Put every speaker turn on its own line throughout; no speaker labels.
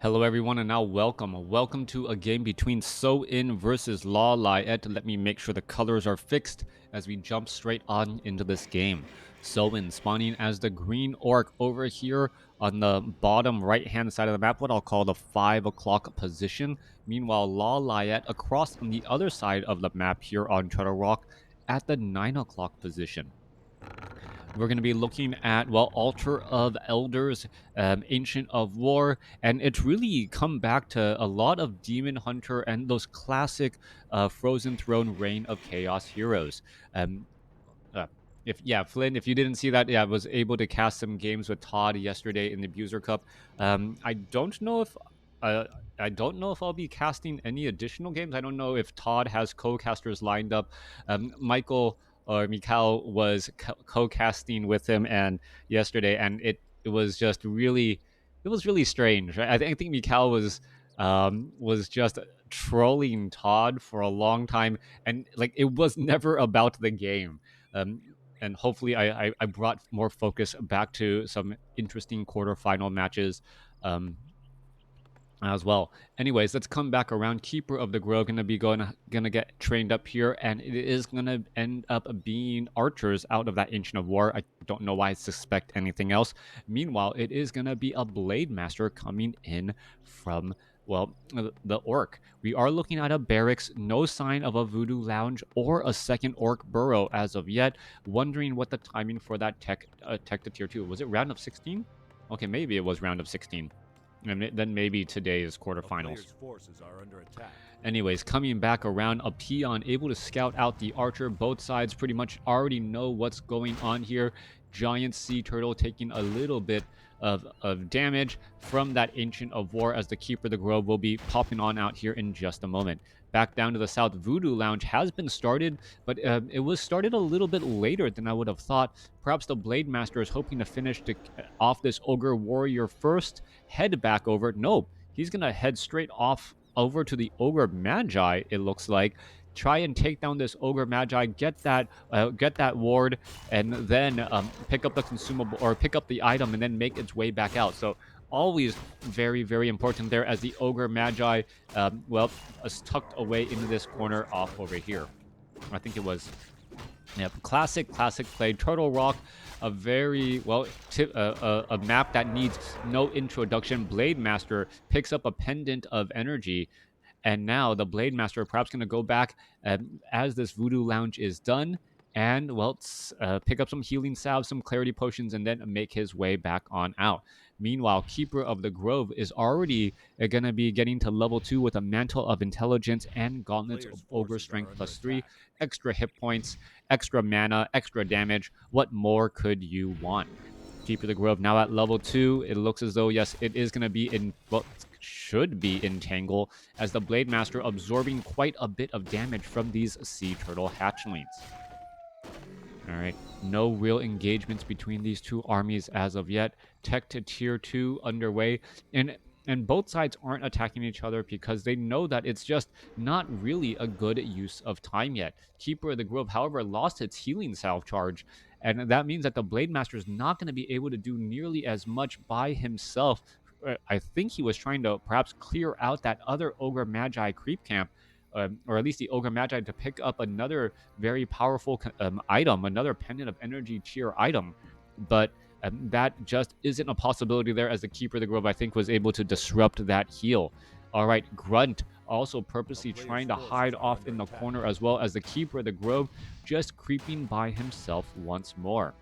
Hello everyone and now welcome to a game between Soin versus LawLiet. Let me make sure the colors are fixed as we jump straight on into this game. Soin spawning as the green orc over here on the bottom right hand side of the map, what I'll call the 5 o'clock position. Meanwhile, LawLiet across on the other side of the map here on Turtle Rock at the 9 o'clock position. We're going to be looking at, well, Altar of Elders, Ancient of War, and it's really come back to a lot of Demon Hunter and those classic Frozen Throne Reign of Chaos heroes. Um, uh, Flynn, if you didn't see that, I was able to cast some games with Todd yesterday in the Abuser Cup. I don't know if. Uh, I don't know if I'll be casting any additional games. I don't know if Todd has co-casters lined up. Michael or Mikhail was co-casting with him and yesterday, and it was just really strange. Right? I think Mikhail was just trolling Todd for a long time, and like it was never about the game. Um, and hopefully, I brought more focus back to some interesting quarterfinal matches. As well. Anyways, let's come back around. Keeper of the Grove gonna get trained up here, and it is gonna end up being archers out of that Ancient of War. I don't know why I suspect anything else. Meanwhile, it is gonna be a Blade Master coming in from the orc. We are looking at a barracks, no sign of a voodoo lounge or a second orc burrow as of yet. Wondering what the timing for that tech to tier 2. Was it round of 16? Okay, maybe it was round of 16. And then maybe today's quarterfinals. Anyways, coming back around, a peon able to scout out the archer. Both sides pretty much already know what's going on here. Giant sea turtle taking a little bit of damage from that Ancient of War, as the Keeper of the Grove will be popping on out here in just a moment. Back down to the south, Voodoo Lounge has been started, but it was started a little bit later than I would have thought. Perhaps the Blade Master is hoping to finish off this Ogre Warrior first, head back over. No, he's going to head straight off over to the Ogre Magi, it looks like. Try and take down this Ogre Magi, get that ward, and then pick up the consumable or pick up the item and then make its way back out. So always very, very important there, as the Ogre Magi, is tucked away into this corner off over here. I think it was, classic play. Turtle Rock, a very, a map that needs no introduction. Blade Master picks up a pendant of energy, and now the Blade Master perhaps going to go back as this Voodoo Lounge is done, and pick up some healing salves, some clarity potions, and then make his way back on out. Meanwhile, Keeper of the Grove is already going to be getting to level 2 with a Mantle of Intelligence and Gauntlets of Ogre Strength +3, extra hit points, extra mana, extra damage. What more could you want? Keeper of the Grove now at level 2. It looks as though, yes, it is going to be should be entangle, as the Blade Master absorbing quite a bit of damage from these sea turtle hatchlings. All right, no real engagements between these two armies as of yet. Tech to tier 2 underway, and both sides aren't attacking each other because they know that it's just not really a good use of time yet. Keeper of the Grove, however, lost its healing salve charge, and that means that the Blade Master is not going to be able to do nearly as much by himself. I think he was trying to perhaps clear out that other Ogre Magi creep camp, or at least the Ogre Magi, to pick up another very powerful item, another Pendant of Energy tier item. But that just isn't a possibility there, as the Keeper of the Grove, I think, was able to disrupt that heal. All right, Grunt also purposely trying to hide off in the corner, as well as the Keeper of the Grove just creeping by himself once more.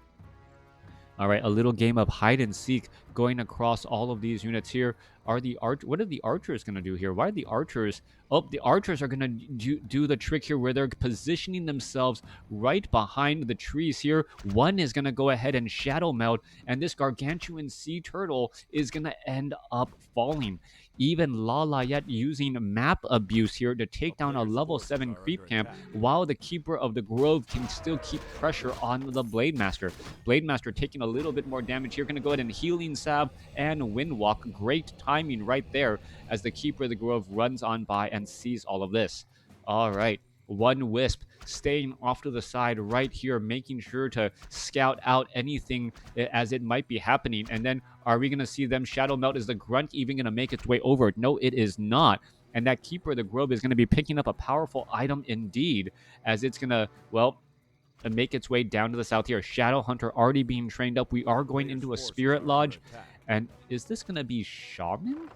All right, a little game of hide and seek going across all of these units here. What are the archers going to do here? Why are the archers? Oh, the archers are going to do the trick here, where they're positioning themselves right behind the trees here. One is going to go ahead and shadow meld, and this gargantuan sea turtle is going to end up falling. Even LawLiet using map abuse here to take down a level 7 creep camp, while the Keeper of the Grove can still keep pressure on the Blade Master. Blade Master taking a little bit more damage here. Going to go ahead and Healing Salve and Windwalk. Great timing right there, as the Keeper of the Grove runs on by and sees all of this. All right. One Wisp staying off to the side right here, making sure to scout out anything as it might be happening. And then are we going to see them Shadow Melt? Is the Grunt even going to make its way over? No, it is not. And that Keeper of the Grove is going to be picking up a powerful item indeed, as it's going to, well, make its way down to the south here. Shadow Hunter already being trained up. We are going into a Spirit Lodge. And is this going to be Shaman?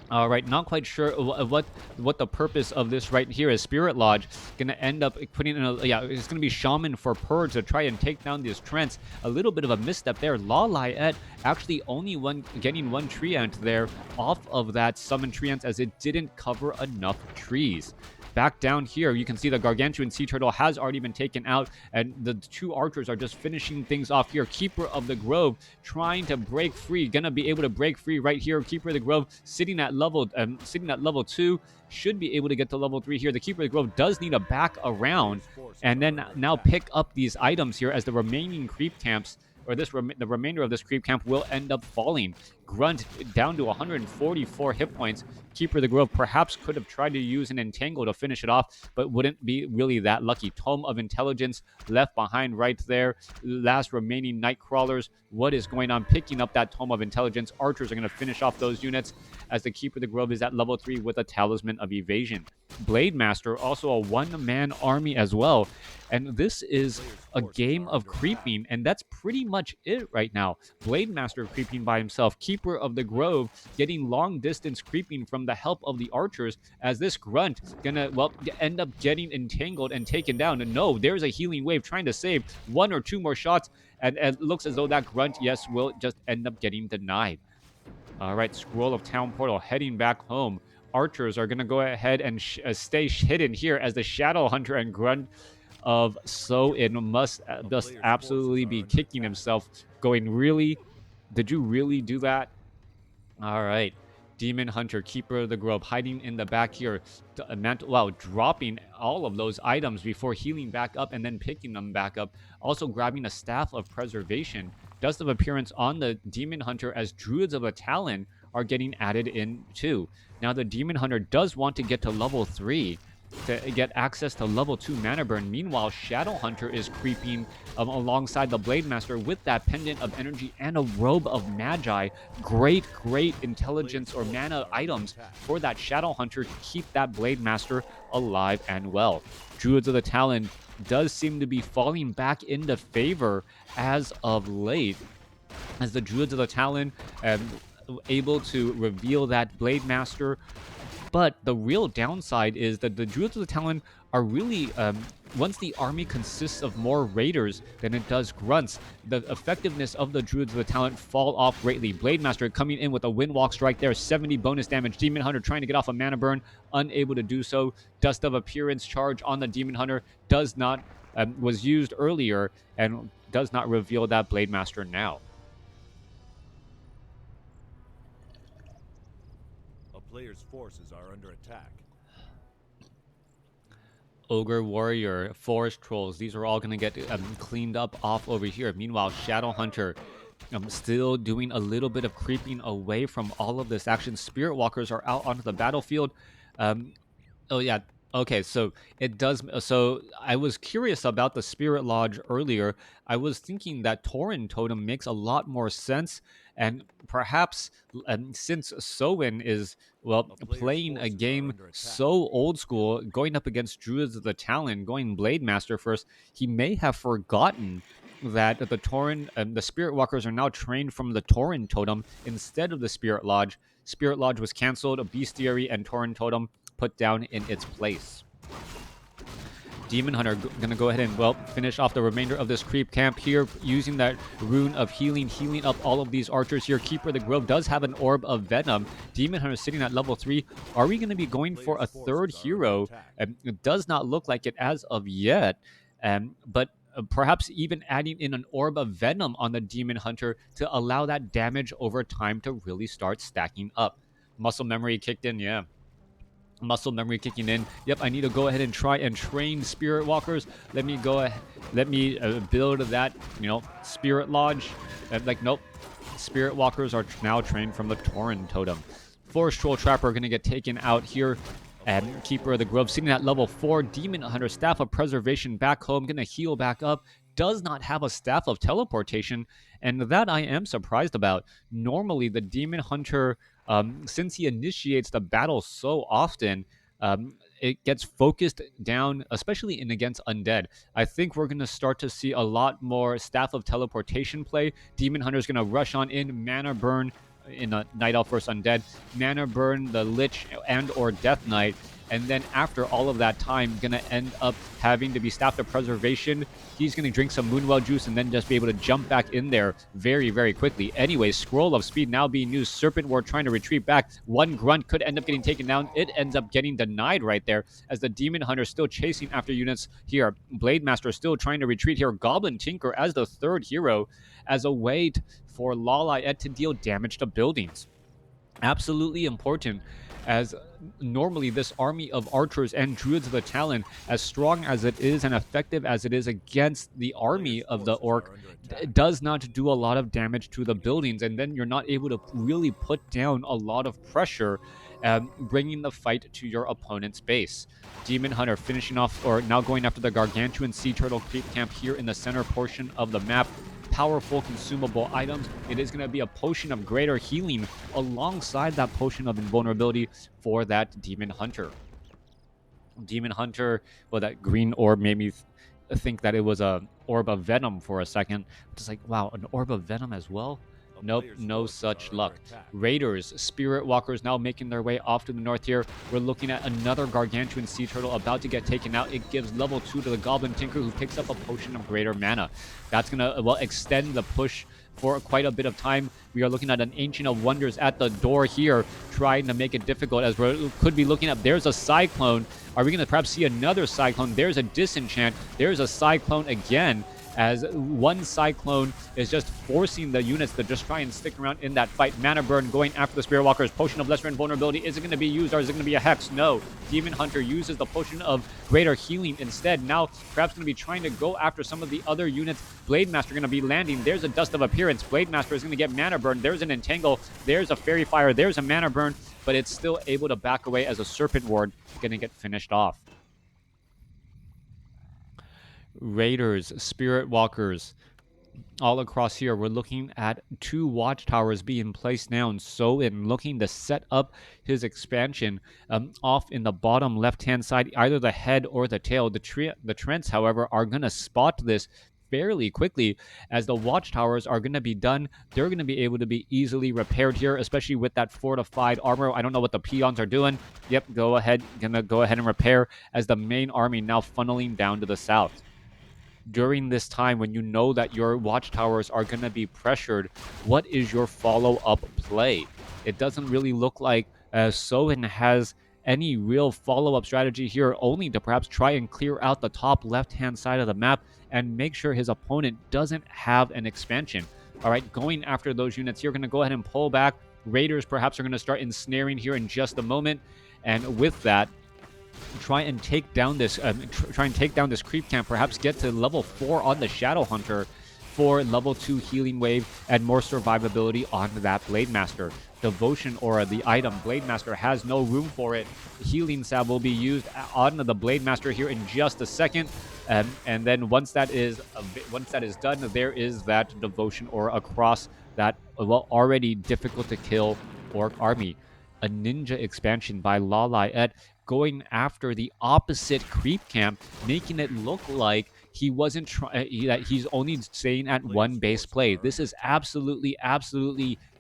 All right, not quite sure what the purpose of this right here is. Spirit Lodge gonna end up putting in a, yeah, it's gonna be Shaman for Purge to try and take down these Trents. A little bit of a misstep there. LawLiet actually only getting one Treant there off of that summon Treant, as it didn't cover enough trees. Back down here, you can see the Gargantuan Sea Turtle has already been taken out, and the two archers are just finishing things off here. Keeper of the Grove trying to break free, gonna be able to break free right here. Keeper of the Grove sitting at level 2, should be able to get to level 3 here. The Keeper of the Grove does need to back around and then now pick up these items here, as the remaining creep camps, or the remainder of this creep camp, will end up falling. Grunt down to 144 hit points. Keeper of the Grove perhaps could have tried to use an Entangle to finish it off, but wouldn't be really that lucky. Tome of Intelligence left behind right there. Last remaining Night Crawlers. What is going on? Picking up that Tome of Intelligence. Archers are going to finish off those units, as the Keeper of the Grove is at level 3 with a Talisman of Evasion. Blade Master, also a one-man army as well. And this is a game of creeping, and that's pretty much it right now. Blade Master creeping by himself. Keeper of the Grove getting long-distance creeping from the help of the archers, as this Grunt gonna, well, end up getting entangled and taken down. And no, there's a healing wave trying to save one or two more shots, and it looks as though that Grunt, yes, will just end up getting denied. All right, Scroll of Town Portal heading back home. Archers are going to go ahead and stay hidden here, as the Shadow Hunter and Grunt of Soin must just absolutely be kicking himself, going, really? Did you really do that? All right. Demon Hunter, Keeper of the Grove, hiding in the back here. Wow, dropping all of those items before healing back up and then picking them back up. Also grabbing a Staff of Preservation. Dust of Appearance on the Demon Hunter, as Druids of the Talon are getting added in too. Now the Demon Hunter does want to get to level 3 to get access to level 2 mana burn. Meanwhile, Shadow Hunter is creeping alongside the Blade Master with that Pendant of Energy and a Robe of Magi. Great intelligence or mana items for that Shadow Hunter to keep that Blade Master alive and well. Druids of the Talon does seem to be falling back into favor as of late, as the Druids of the Talon able to reveal that Blade Master. But the real downside is that the Druids of the Talon are really, once the army consists of more raiders than it does grunts, the effectiveness of the Druids of the Talon fall off greatly. Blade Master coming in with a Windwalk strike there, 70 bonus damage. Demon Hunter trying to get off a mana burn, unable to do so. Dust of Appearance charge on the Demon Hunter does not, was used earlier and does not reveal that Blade Master now.
Player's forces are under attack.
Ogre Warrior, Forest Trolls, these are all going to get cleaned up off over here. Meanwhile, Shadow Hunter still doing a little bit of creeping away from all of this action. Spirit Walkers are out onto the battlefield. Oh yeah, okay, so it does. So I was curious about the Spirit Lodge earlier. I was thinking that Tauren Totem makes a lot more sense, and perhaps since Soin is, well, playing a game so old school, going up against Druids of the Talon, going Blade Master first, he may have forgotten that the Tauren, the Spirit Walkers are now trained from the Tauren Totem instead of the Spirit Lodge. Spirit Lodge was canceled, a Bestiary and Tauren Totem put down in its place. Demon Hunter gonna go ahead and, well, finish off the remainder of this creep camp here, using that rune of healing up all of these archers here. Keeper of the Grove does have an Orb of Venom. Demon Hunter sitting at level 3. Are we gonna be going for a third hero? It does not look like it as of yet, but perhaps even adding in an Orb of Venom on the Demon Hunter to allow that damage over time to really start stacking up. Muscle memory kicked in, yeah. Muscle memory kicking in. Yep, I need to go ahead and try and train Spirit Walkers. Let me go ahead. Let me build that, Spirit Lodge. Nope. Spirit Walkers are now trained from the Tauren Totem. Forest Troll Trapper are going to get taken out here.
A
And
player's
Keeper of the
forces
Grove
are
sitting
under
at level
attack.
4. Demon Hunter, Staff of Preservation back home, gonna heal back up. Does not have a Staff of Teleportation, and that I am surprised about. Normally, the Demon Hunter, since he initiates the battle so often, it gets focused down, especially in against undead. I think we're going to start to see a lot more Staff of Teleportation play. Demon Hunter's going to rush on in, Mana Burn in a Night Elf versus Undead, Mana Burn the Lich and or Death Knight, and then after all of that time, gonna end up having to be Staff of Preservation. He's gonna drink some Moonwell juice and then just be able to jump back in there very, very quickly. Anyway, Scroll of Speed now being used. Serpent Ward trying to retreat back. One grunt could end up getting taken down. It ends up getting denied right there as the Demon Hunter still chasing after units here. Blade Master still trying to retreat here. Goblin Tinker as the third hero as a way for LawLiet to deal damage to buildings. Absolutely important, as normally this army of archers and druids of the Talon, as strong as it is and effective as it is against the
A player's
army of the
forces
orc,
are under attack.
does not do a lot of damage to the buildings, and then you're not able to really put down a lot of pressure, bringing the fight to your opponent's base. Demon Hunter finishing off, or now going after the Gargantuan Sea Turtle Creep Camp here in the center portion of the map. Powerful consumable items. It is going to be a potion of greater healing alongside that potion of invulnerability for that Demon Hunter. Demon Hunter, well, that green orb made me think that it was a orb of venom for a second. It's like, wow, an orb of venom as well?
A
Nope,
player's
no
forces
such
are under
luck.
attack.
Raiders, Spirit Walkers now making their way off to the north here. We're looking at another Gargantuan Sea Turtle about to get taken out. It gives level 2 to the Goblin Tinker, who picks up a potion of greater mana. That's going to, well, extend the push for quite a bit of time. We are looking at an Ancient of Wonders at the door here, trying to make it difficult, as we could be looking at, there's a Cyclone. Are we going to perhaps see another Cyclone? There's a Disenchant. There's a Cyclone again, as one Cyclone is just forcing the units to just try and stick around in that fight. Mana Burn going after the Spirit Walkers. Potion of Lesser Invulnerability. Is it going to be used, or is it going to be a Hex? No. Demon Hunter uses the Potion of Greater Healing instead. Now, perhaps going to be trying to go after some of the other units. Blade Master going to be landing. There's a Dust of Appearance. Blade Master is going to get Mana Burn. There's an Entangle. There's a Fairy Fire. There's a Mana Burn. But it's still able to back away as a Serpent Ward going to get finished off. Raiders, Spirit Walkers, all across here. We're looking at 2 watchtowers being placed down. Soin looking to set up his expansion off in the bottom left-hand side, either the head or the tail. The Trents, however, are going to spot this fairly quickly, as the watchtowers are going to be done. They're going to be able to be easily repaired here, especially with that fortified armor. I don't know what the peons are doing. Yep, gonna go ahead and repair, as the main army now funneling down to the south. During this time, when you know that your watchtowers are going to be pressured, what is your follow-up play? It doesn't really look like Soin has any real follow-up strategy here, only to perhaps try and clear out the top left-hand side of the map and make sure his opponent doesn't have an expansion. All right, going after those units here, going to go ahead and pull back. Raiders perhaps are going to start ensnaring here in just a moment, and with that, try and take down this creep camp, perhaps get to level 4 on the Shadow Hunter for level 2 healing wave and more survivability on that Blade Master. Devotion Aura, the item, Blade Master has no room for it. Healing Salve will be used on the Blade Master here in just a second, and then once that is done, there is that Devotion Aura across that, well, already difficult to kill orc army. A ninja expansion by LawLiet going after the opposite creep camp, making it look like he wasn't that he's only staying at one base play. This is absolutely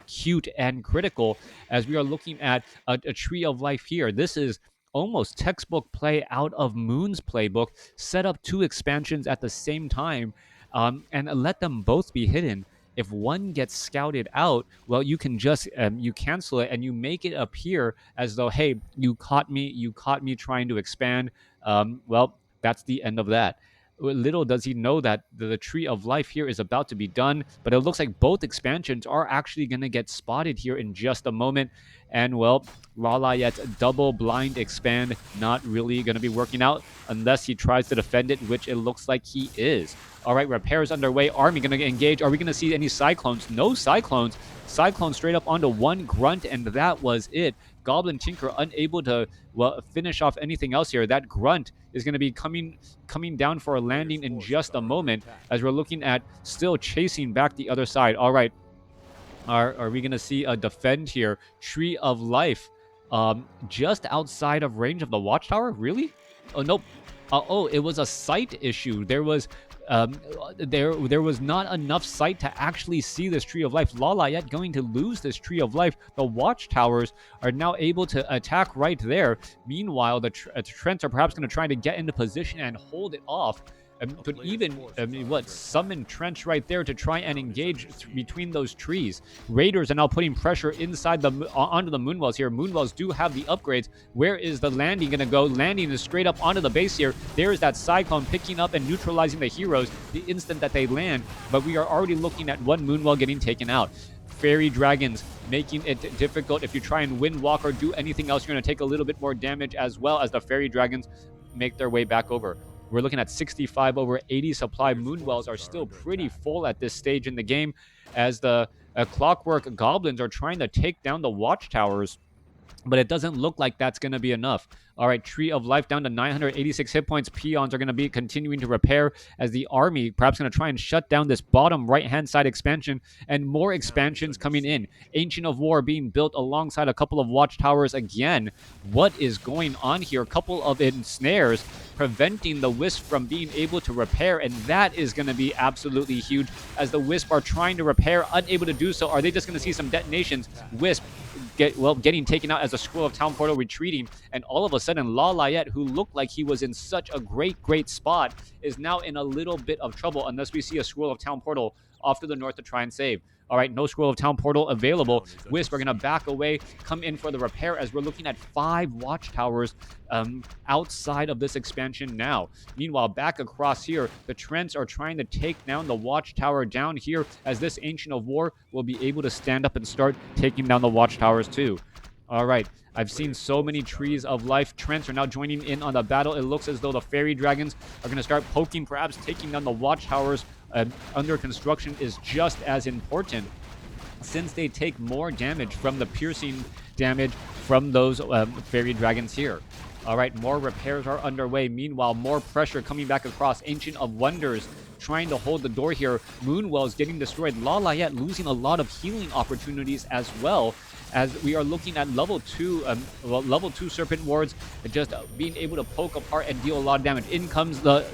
cute and critical, as we are looking at a Tree of Life here. This is almost textbook play out of Moon's playbook. Set up 2 expansions at the same time, and let them both be hidden. If one gets scouted out, well, you can just you cancel it and you make it appear as though, hey, you caught me trying to expand. Well, that's the end of that. Little does he know that the Tree of Life here is about to be done, but it looks like both expansions are actually going to get spotted here in just a moment, And well, LawLiet's double blind expand not really going to be working out unless he tries to defend it, which it looks like he is. All right, repairs underway. Army going to engage. Are we going to see any cyclones? No cyclones. Cyclone straight up onto one grunt, and that was it. Goblin Tinker unable to finish off anything else here. That grunt is going to be coming down for a landing in just a moment, as we're looking at still chasing back the other side. All right, are we going to see a defend here? Tree of Life, just outside of range of the watchtower? Really? Oh, nope. Oh, it was a sight issue. There was there was not enough sight to actually see this Tree of Life. LawLiet going to lose this Tree of Life. The watchtowers are now able to attack right there. Meanwhile, the Trents are perhaps going to try to get into position and hold it off. Could even summon Trench right there to try and engage between those trees. Raiders are now putting pressure inside onto the Moonwells here. Moonwells do have the upgrades. Where is the landing going to go? Landing is straight up onto the base here. There is that Cyclone picking up and neutralizing the heroes the instant that they land, but we are already looking at one Moonwell getting taken out. Fairy Dragons making it difficult. If you try and Windwalk or do anything else, you're going to take a little bit more damage, as well as the Fairy Dragons make their way back over. We're looking at 65 over 80 supply. Moonwells are still pretty full at this stage in the game, as the Clockwork Goblins are trying to take down the watchtowers, but it doesn't look like that's going to be enough. All right, Tree of Life down to 986 hit points. Peons are going to be continuing to repair, as the army perhaps going to try and shut down this bottom right-hand side expansion, and more expansions coming in. Ancient of War being built alongside a couple of watchtowers again. What is going on here? A couple of ensnares preventing the Wisp from being able to repair, and that is going to be absolutely huge, as the Wisp are trying to repair, unable to do so. Are they just going to see some detonations? Wisp getting taken out as a Scroll of Town Portal retreating, and all of a sudden LawLiet, who looked like he was in such a great spot, is now in a little bit of trouble unless we see a Scroll of Town Portal off to the north to try and save. All right, no Scroll of Town Portal available. Wisp are going to back away, come in for the repair, as we're looking at 5 watchtowers outside of this expansion now. Meanwhile, back across here, the Trents are trying to take down the watchtower down here, as this Ancient of War will be able to stand up and start taking down the watchtowers too. All right, I've seen so many Trees of Life. Trents are now joining in on the battle. It looks as though the Fairy Dragons are going to start poking, perhaps taking down the watchtowers under construction is just as important, since they take more damage from the piercing damage from those Fairy Dragons here. All right, more repairs are underway. Meanwhile, more pressure coming back across. Ancient of Wonders trying to hold the door here. Moonwells getting destroyed. LawLiet losing a lot of healing opportunities as well, as we are looking at level 2 Serpent Wards just being able to poke apart and deal a lot of damage. In comes the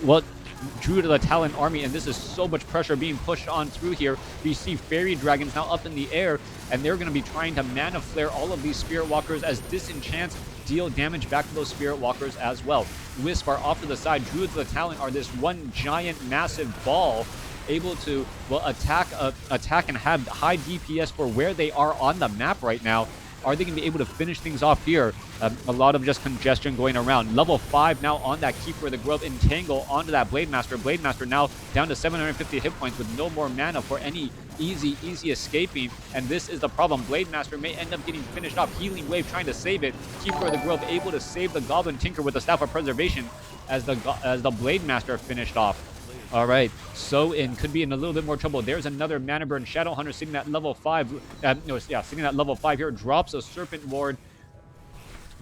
Druid of the Talon army, and this is so much pressure being pushed on through here. We see Fairy Dragons now up in the air, and they're going to be trying to Mana Flare all of these Spirit Walkers, as Disenchants deal damage back to those Spirit Walkers as well. Wisp are off to the side. Druids of the Talon are this one giant massive ball, able to attack and have high DPS for where they are on the map right now. Are they going to be able to finish things off here? A lot of just congestion going around. Level 5 now on that Keeper of the Grove. Entangle onto that Blade Master. Blade Master now down to 750 hit points with no more mana for any easy escaping. And this is the problem. Blade Master may end up getting finished off. Healing Wave trying to save it. Keeper of the Grove able to save the Goblin Tinker with the Staff of Preservation, as the Blade Master finished off. All right, Soin could be in a little bit more trouble. There's another Mana Burn. Shadowhunter sitting at level 5. Sitting at level 5 here. Drops a Serpent Ward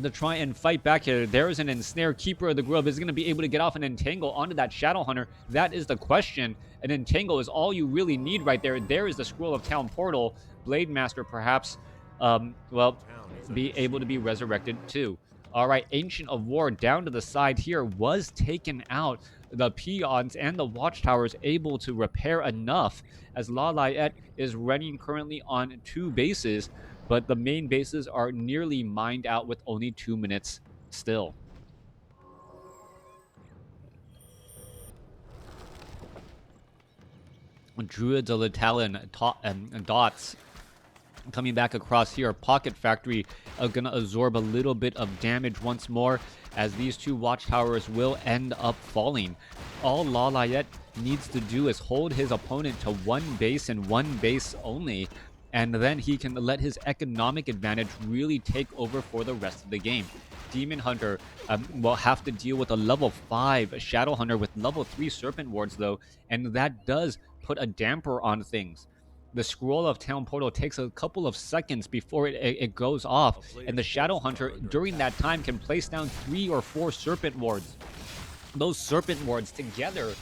to try and fight back here. There is an Ensnare. Keeper of the Grove is going to be able to get off an Entangle onto that Shadowhunter. That is the question. An Entangle is all you really need right there. There is the Scroll of Town Portal. Blade Master perhaps, be able to be resurrected too. All right, Ancient of War down to the side here was taken out. The Peons and the Watchtowers able to repair enough, as LawLiet is running currently on 2 bases, but the main bases are nearly mined out with only 2 minutes still. Druids of the Talon dots coming back across here. Pocket Factory are going to absorb a little bit of damage once more, as these 2 watchtowers will end up falling. All LawLiet needs to do is hold his opponent to 1 base and 1 base only, and then he can let his economic advantage really take over for the rest of the game. Demon Hunter will have to deal with a level 5 Shadow Hunter with level 3 Serpent Wards, though, and that does put a damper on things. The Scroll of Town Portal takes a couple of seconds before it goes off, and the Shadow Hunter during that time can place down 3 or 4 Serpent Wards. Those Serpent Wards together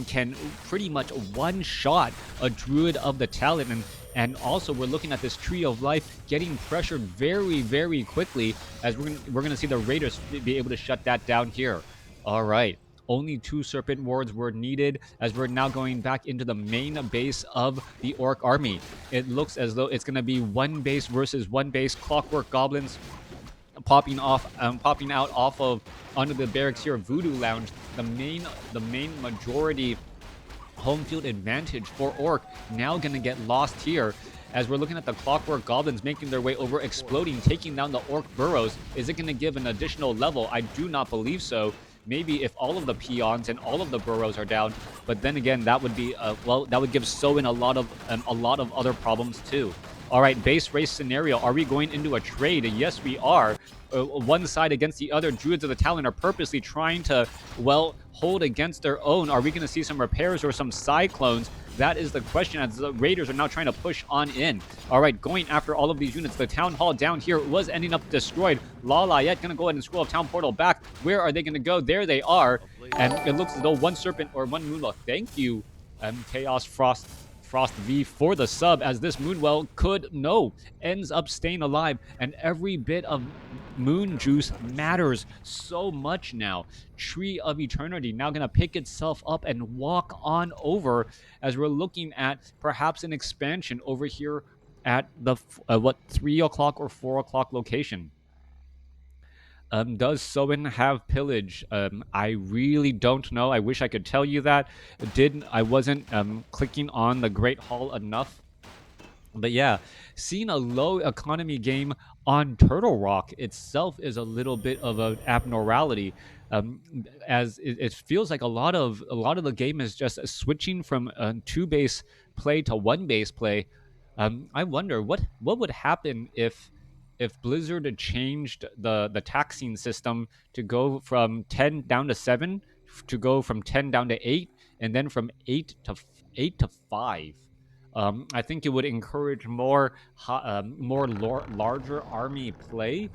can pretty much one-shot a Druid of the Talon, and also we're looking at this Tree of Life getting pressured very, very quickly, as we're gonna see the Raiders be able to shut that down here. All right. Only 2 Serpent Wards were needed, as we're now going back into the main base of the Orc army. It looks as though it's going to be 1 base versus 1 base. Clockwork Goblins popping out off of under the barracks here. Voodoo Lounge, the main majority home field advantage for Orc, now going to get lost here, as we're looking at the Clockwork Goblins making their way over, exploding, taking down the Orc burrows. Is it going to give an additional level? I do not believe so. Maybe if all of the peons and all of the burrows are down, but then again, that would be well, that would give Soin a lot of other problems too. All right, base race scenario. Are we going into a trade? Yes, we are. One side against the other. Druids of the Talon are purposely trying to, well, hold against their own. Are we going to see some repairs or some cyclones? That is the question, as the Raiders are now trying to push on in. All right, going after all of these units. The Town Hall down here was ending up destroyed. LawLiet going to go ahead and Scroll of Town Portal back. Where are they going to go? There they are. And it looks as though 1 Serpent or 1 Moonwell. Thank you, Chaos Frost V for the sub, as this Moonwell ends up staying alive, and every bit of moon juice matters so much now. Tree of Eternity now going to pick itself up and walk on over, as we're looking at perhaps an expansion over here at the 3 o'clock or 4 o'clock location. Does Soin have pillage? I really don't know. I wish I could tell you that. I wasn't clicking on the Great Hall enough. But yeah, seeing a low economy game on Turtle Rock itself is a little bit of an abnormality, as it feels like a lot of the game is just switching from 2 base play to 1 base play. I wonder what would happen if Blizzard had changed the taxing system to go from 10 down to 7, to go from 10 down to 8, and then from 8 to 5. I think it would encourage more larger army play,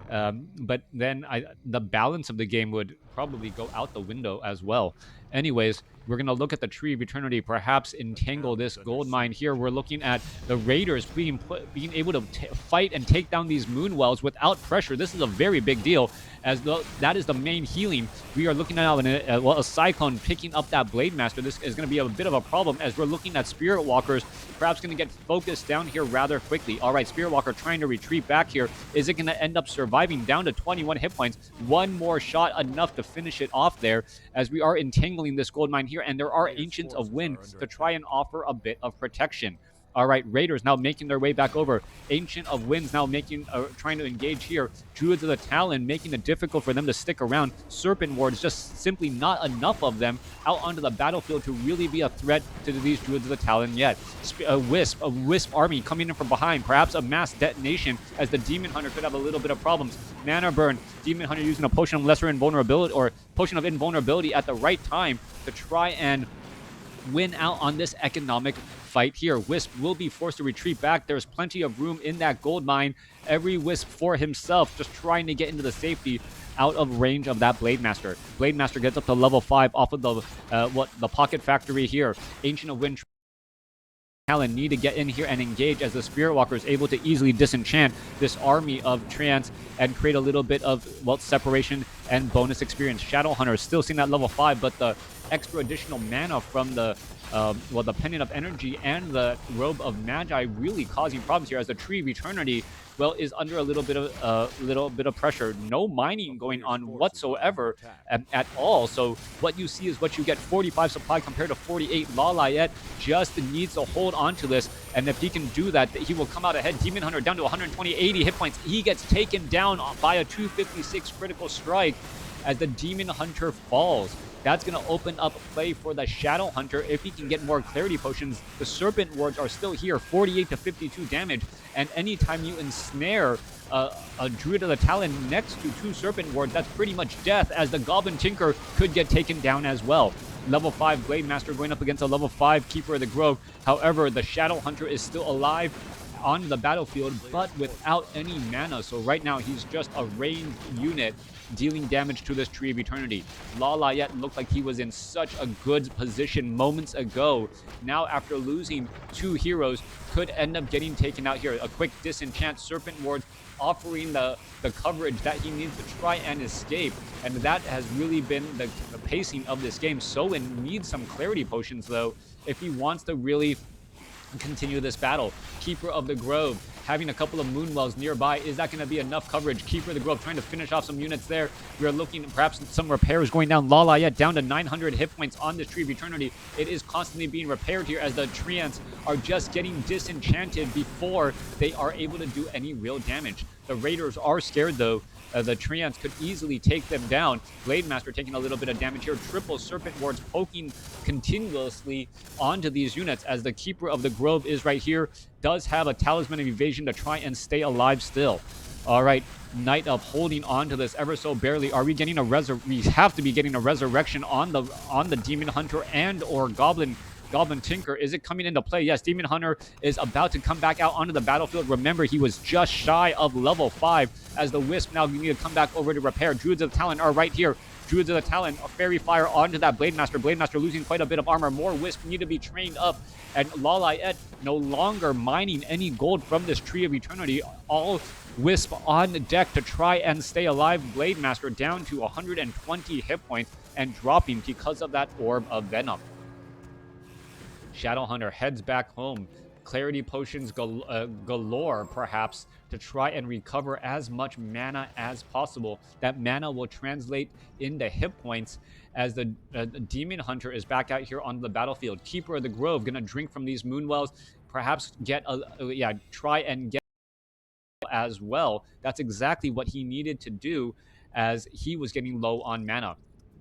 but then the balance of the game would probably go out the window as well. Anyways, we're going to look at the Tree of Eternity, perhaps entangle this gold mine here. We're looking at the Raiders being able to fight and take down these Moonwells without pressure. This is a very big deal, as that is the main healing. We are looking at a Cyclone picking up that Blade Master. This is going to be a bit of a problem, as we're looking at Spirit Walkers perhaps going to get focused down here rather quickly. All right, Spirit Walker trying to retreat back here. Is it going to end up surviving down to 21 hit points? One more shot enough to finish it off there, as we are entangling this gold mine here, and there are Ancients of Wind to try and offer a bit of protection. All right, Raiders now making their way back over. Ancient of Winds now trying to engage here. Druids of the Talon making it difficult for them to stick around. Serpent Wards, just simply not enough of them out onto the battlefield to really be a threat to these Druids of the Talon yet. A Wisp army coming in from behind. Perhaps a mass detonation, as the Demon Hunter could have a little bit of problems. Mana Burn. Demon Hunter using a Potion of Lesser Invulnerability, or Potion of Invulnerability at the right time to try and win out on this economic fight here. Wisp will be forced to retreat back. There's plenty of room in that gold mine. Every Wisp for himself, just trying to get into the safety out of range of that Blade Master. Blade Master gets up to level 5 off of the Pocket Factory here. Ancient of Wind Talon need to get in here and engage, as the Spirit Walker is able to easily disenchant this army of Trance and create a little bit of, well, separation and bonus experience. Shadow Hunter is still seeing that level 5, but the extra additional mana from the Pendant of Energy and the Robe of Magi really causing problems here, as the Tree of Eternity, well, is under a little bit of pressure. No mining going on whatsoever at all. So what you see is what you get. 45 supply compared to 48. LawLiet just needs to hold on to this, and if he can do that, he will come out ahead. Demon Hunter down to 120, 80 hit points. He gets taken down by a 256 critical strike, as the Demon Hunter falls. That's going to open up play for the Shadow Hunter if he can get more clarity potions. The Serpent Wards are still here, 48 to 52 damage, and anytime you ensnare a Druid of the Talon next to 2 Serpent Wards, that's pretty much death, as the Goblin Tinker could get taken down as well. Level 5 Blade Master going up against a level 5 Keeper of the Grove. However, the Shadow Hunter is still alive on the battlefield, but without any mana. So right now, he's just a ranged unit dealing damage to this Tree of Eternity. LawLiet looked like he was in such a good position moments ago. Now, after losing 2 heroes, could end up getting taken out here. A quick disenchant Serpent Ward offering the coverage that he needs to try and escape, and that has really been the pacing of this game. Soin needs some clarity potions, though, if he wants to really continue this battle. Keeper of the Grove having a couple of Moonwells nearby. Is that going to be enough coverage? Keeper of the Grove trying to finish off some units there. We are looking perhaps some repairs going down. LawLiet down to 900 hit points on this Tree of Eternity. It is constantly being repaired here as the Treants are just getting disenchanted before they are able to do any real damage. The Raiders are scared, though. The Treants could easily take them down. Blade Master taking a little bit of damage here. Triple Serpent Wards poking continuously onto these units, as the Keeper of the Grove is right here. Does have a Talisman of Evasion to try and stay alive still. All right, Night Up holding on to this ever so barely. Are we getting a we have to be getting a resurrection on the Demon Hunter and or Goblin Tinker. Is it coming into play? Yes, Demon Hunter is about to come back out onto the battlefield. Remember, he was just shy of level 5, as the Wisp now need to come back over to repair. Druids of the Talon are right here. Druids of the Talon, a Fairy Fire onto that Blade Master. Blade Master losing quite a bit of armor. More Wisp need to be trained up. And LawLiet no longer mining any gold from this Tree of Eternity. All Wisp on deck to try and stay alive. Blade Master down to 120 hit points and dropping because of that Orb of Venom. Shadow Hunter heads back home. Clarity potions galore, perhaps, to try and recover as much mana as possible. That mana will translate into hit points, as the Demon Hunter is back out here on the battlefield. Keeper of the Grove gonna drink from these Moonwells, perhaps get try and get as well. That's exactly what he needed to do, as he was getting low on mana.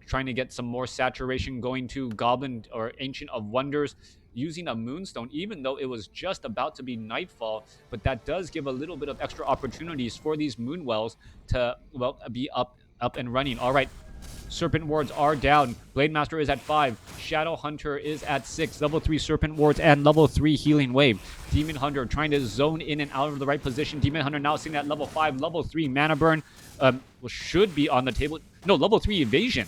Trying to get some more saturation going to Goblin or Ancient of Wonders, using a Moonstone, even though it was just about to be nightfall. But that does give a little bit of extra opportunities for these Moonwells to, well, be up and running. All right, Serpent Wards are down. Blade Master is at 5. Shadow Hunter is at 6. Level 3 Serpent Wards and level 3 Healing Wave. Demon Hunter trying to zone in and out of the right position. Demon Hunter now sitting at level 5. Level 3 Mana Burn should be on the table. No, level 3 Evasion.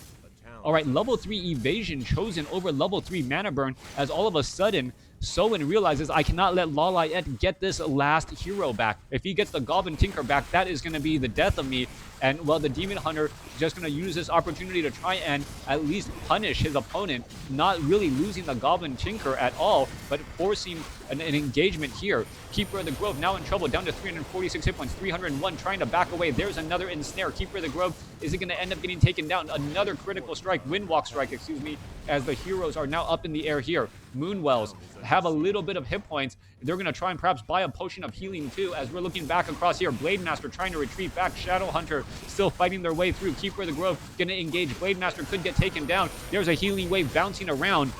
All right, level 3 Evasion chosen over level 3 Mana Burn, as all of a sudden, Soin realizes, I cannot let LawLiet get this last hero back. If he gets the Goblin Tinker back, that is going to be the death of me. And, well, the Demon Hunter is just going to use this opportunity to try and at least punish his opponent, not really losing the Goblin Tinker at all, but forcing an engagement here. Keeper of the Grove now in trouble, down to 346 hit points, 301, trying to back away. There's another ensnare. Keeper of the Grove, is it going to end up getting taken down? Another critical strike, Windwalk strike, excuse me, as the heroes are now up in the air here. Moonwells have a little bit of hit points. They're going to try and perhaps buy a potion of healing too, as we're looking back across here. Blade Master trying to retreat back. Shadow Hunter still fighting their way through. Keeper of the Grove going to engage. Blade Master could get taken down. There's a healing wave bouncing around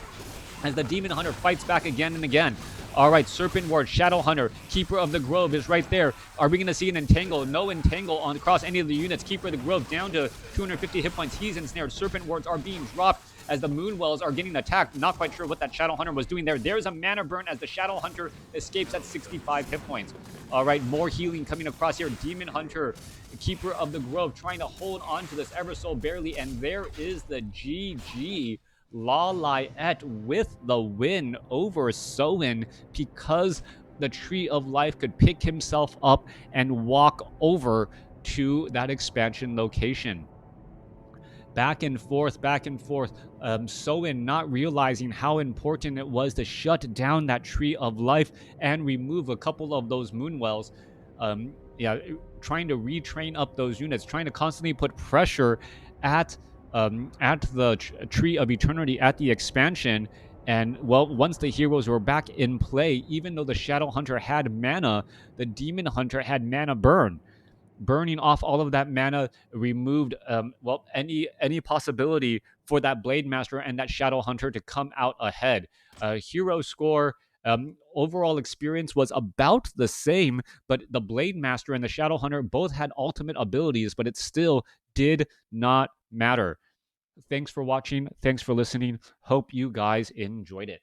as the Demon Hunter fights back again and again. All right, Serpent Ward, Shadow Hunter, Keeper of the Grove is right there. Are we going to see an Entangle? No Entangle on across any of the units. Keeper of the Grove down to 250 hit points. He's ensnared. Serpent Wards are being dropped as the Moonwells are getting attacked. Not quite sure what that Shadow Hunter was doing there. There's a Mana Burn as the Shadow Hunter escapes at 65 hit points. All right, more healing coming across here. Demon Hunter, Keeper of the Grove, trying to hold on to this ever so barely. And there is the GG. LawLiet with the win over Soin, because the Tree of Life could pick himself up and walk over to that expansion location. Back and forth. Soin not realizing how important it was to shut down that Tree of Life and remove a couple of those Moonwells. Trying to retrain up those units, trying to constantly put pressure at the Tree of Eternity, at the expansion. And, well, once the heroes were back in play, even though the Shadow Hunter had mana, the Demon Hunter had Mana Burn. burning off all of that mana removed well any possibility for that Blade Master and that Shadow Hunter to come out ahead. Hero score, overall experience was about the same, but the Blade Master and the Shadow Hunter both had ultimate abilities, but it still did not matter. Thanks for watching. Thanks for listening. Hope you guys enjoyed it.